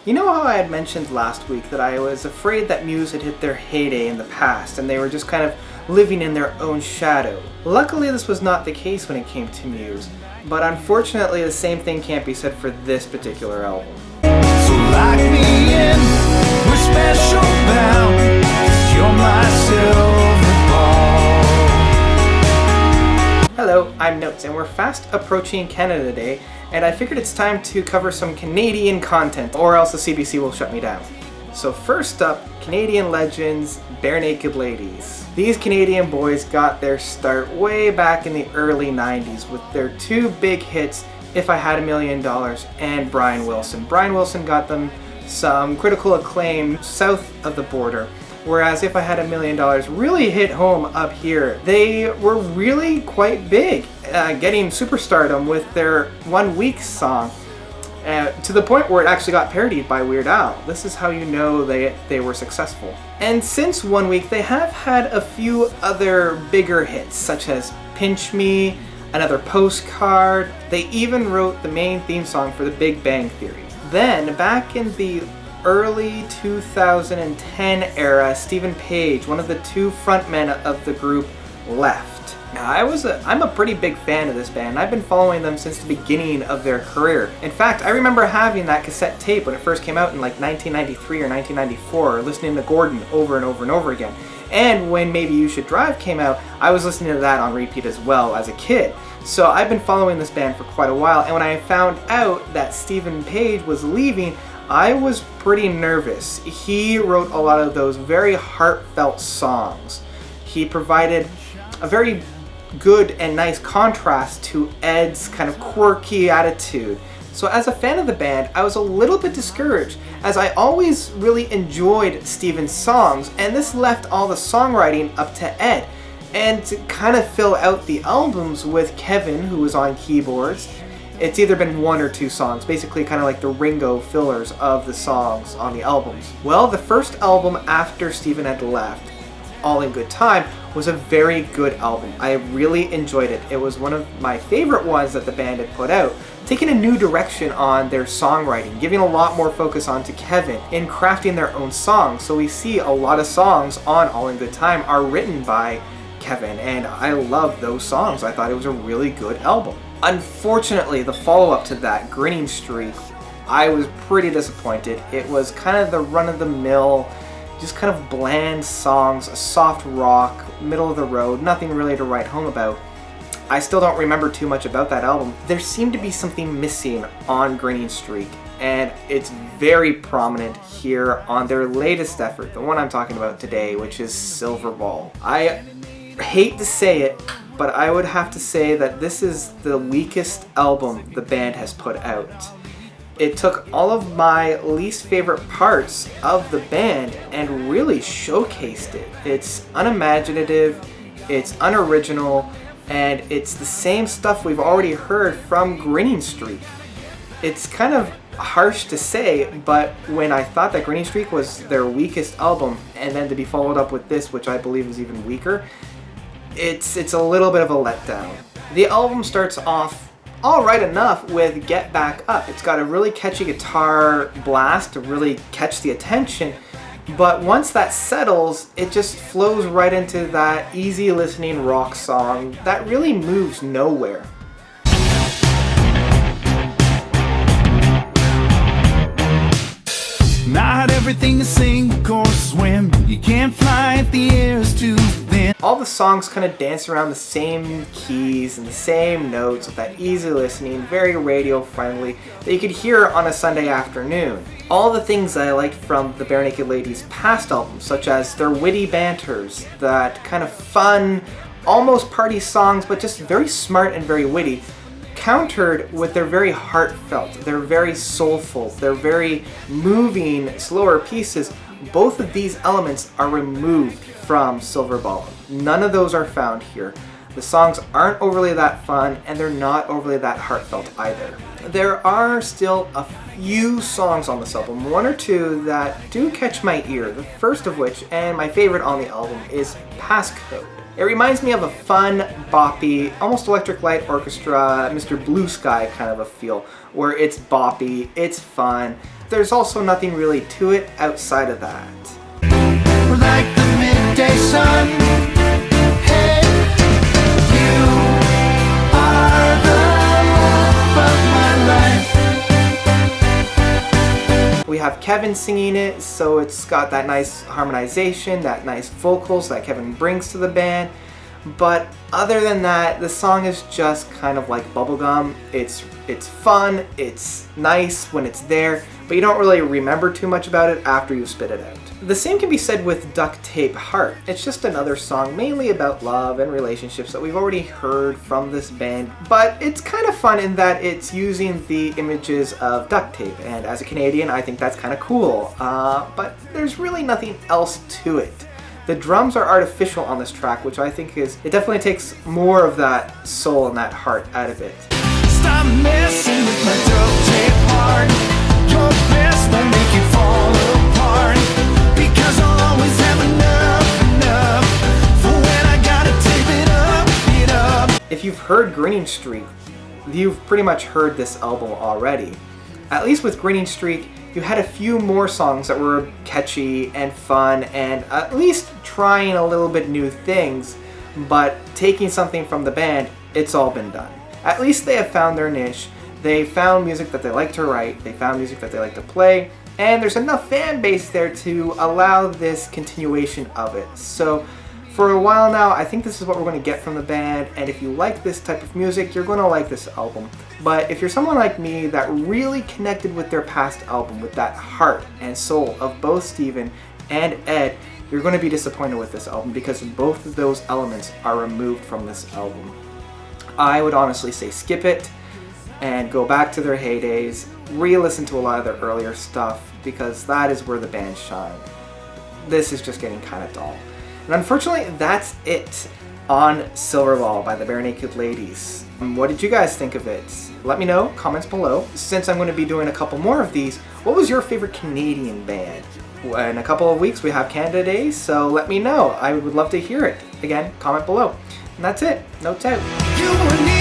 You know how I had mentioned last week that I was afraid that Muse had hit their heyday in the past and they were just kind of living in their own shadow? Luckily this was not the case when it came to Muse, but unfortunately the same thing can't be said for this particular album. So lock me in, we're special bound, 'cause you're my Silverball. Hello, I'm Notes, and we're fast approaching Canada Day, and I figured it's time to cover some Canadian content, or else the CBC will shut me down. So first up, Canadian legends, Barenaked Ladies. These Canadian boys got their start way back in the early 90s with their two big hits, If I Had $1 Million and Brian Wilson. Brian Wilson got them some critical acclaim south of the border, whereas If I Had $1 Million really hit home up here. They were really quite big, getting superstardom with their 1 Week song, to the point where it actually got parodied by Weird Al. This is how you know they were successful. And since 1 Week, they have had a few other bigger hits, such as Pinch Me, Another Postcard. They even wrote the main theme song for The Big Bang Theory. Then, back in the early 2010 era, Stephen Page, one of the two frontmen of the group, left. Now, I'm a pretty big fan of this band. I've been following them since the beginning of their career. In fact, I remember having that cassette tape when it first came out in like 1993 or 1994, listening to Gordon over and over and over again. And when Maybe You Should Drive came out, I was listening to that on repeat as well as a kid. So I've been following this band for quite a while, and when I found out that Stephen Page was leaving, I was pretty nervous. He wrote a lot of those very heartfelt songs. He provided a very good and nice contrast to Ed's kind of quirky attitude. So as a fan of the band, I was a little bit discouraged, as I always really enjoyed Stephen's songs, and this left all the songwriting up to Ed. And to kind of fill out the albums with Kevin, who was on keyboards, it's either been 1 or 2 songs, basically kind of like the Ringo fillers of the songs on the albums. Well, the first album after Stephen had left, All in Good Time, was a very good album. I really enjoyed it. It was one of my favorite ones that the band had put out, taking a new direction on their songwriting, giving a lot more focus onto Kevin in crafting their own songs. So we see a lot of songs on All in Good Time are written by Kevin, and I love those songs. I thought it was a really good album. Unfortunately, the follow-up to that, Grinning Streak, I was pretty disappointed. It was kind of the run-of-the-mill, just kind of bland songs, soft rock, middle of the road, nothing really to write home about. I still don't remember too much about that album. There seemed to be something missing on Grinning Streak, and it's very prominent here on their latest effort, the one I'm talking about today, which is Silverball. I hate to say it, but I would have to say that this is the weakest album the band has put out. It took all of my least favorite parts of the band and really showcased it. It's unimaginative, it's unoriginal, and it's the same stuff we've already heard from Grinning Streak. It's kind of harsh to say, but when I thought that Grinning Streak was their weakest album, and then to be followed up with this, which I believe is even weaker, it's a little bit of a letdown. The album starts off alright enough with Get Back Up. It's got a really catchy guitar blast to really catch the attention, but once that settles, it just flows right into that easy listening rock song that really moves nowhere. Not everything is sink or swim. You can't fly if the air is too thin. All the songs kind of dance around the same keys and the same notes with that easy listening, very radio friendly, that you could hear on a Sunday afternoon. All the things that I liked from the Barenaked Ladies' past albums, such as their witty banters, that kind of fun, almost party songs, but just very smart and very witty, countered with their very heartfelt, they're very soulful, they're very moving, slower pieces. Both of these elements are removed from Silverball. None of those are found here. The songs aren't overly that fun, and they're not overly that heartfelt either. There are still a few songs on this album, 1 or 2 that do catch my ear. The first of which, and my favorite on the album, is PASSCODE. It reminds me of a fun, boppy, almost Electric Light Orchestra, Mr. Blue Sky kind of a feel, where it's boppy, it's fun. there's also nothing really to it outside of that. Like the midday sun. Hey, you are the love of my life. We have Kevin singing it, so it's got that nice harmonization, that nice vocals that Kevin brings to the band. But other than that, the song is just kind of like bubblegum. It's fun, it's nice when it's there, but you don't really remember too much about it after you spit it out. The same can be said with Duct Tape Heart. It's just another song mainly about love and relationships that we've already heard from this band, but it's kind of fun in that it's using the images of duct tape, and as a Canadian I think that's kind of cool, but there's really nothing else to it. The drums are artificial on this track, which I think it definitely takes more of that soul and that heart out of it. Stop messing with my duct tape heart. Your best won't make it fall apart, because I'll always have enough for when I gotta tape it up. If you've heard Grinning Streak, you've pretty much heard this album already. At least with Grinning Streak, you had a few more songs that were catchy and fun and at least trying a little bit new things, but taking something from the band, it's all been done. At least they have found their niche. They found music that they like to write, they found music that they like to play, and there's enough fan base there to allow this continuation of it. So for a while now, I think this is what we're going to get from the band, and if you like this type of music, you're going to like this album. But if you're someone like me that really connected with their past album, with that heart and soul of both Steven and Ed, you're going to be disappointed with this album because both of those elements are removed from this album. I would honestly say skip it and go back to their heydays, re-listen to a lot of their earlier stuff, because that is where the band shine. This is just getting kind of dull. And unfortunately, that's it on Silverball by the Barenaked Ladies. What did you guys think of it? Let me know, comments below. Since I'm going to be doing a couple more of these, what was your favorite Canadian band? In a couple of weeks we have Canada Day, so let me know. I would love to hear it. Again, comment below. And that's it. Notes out.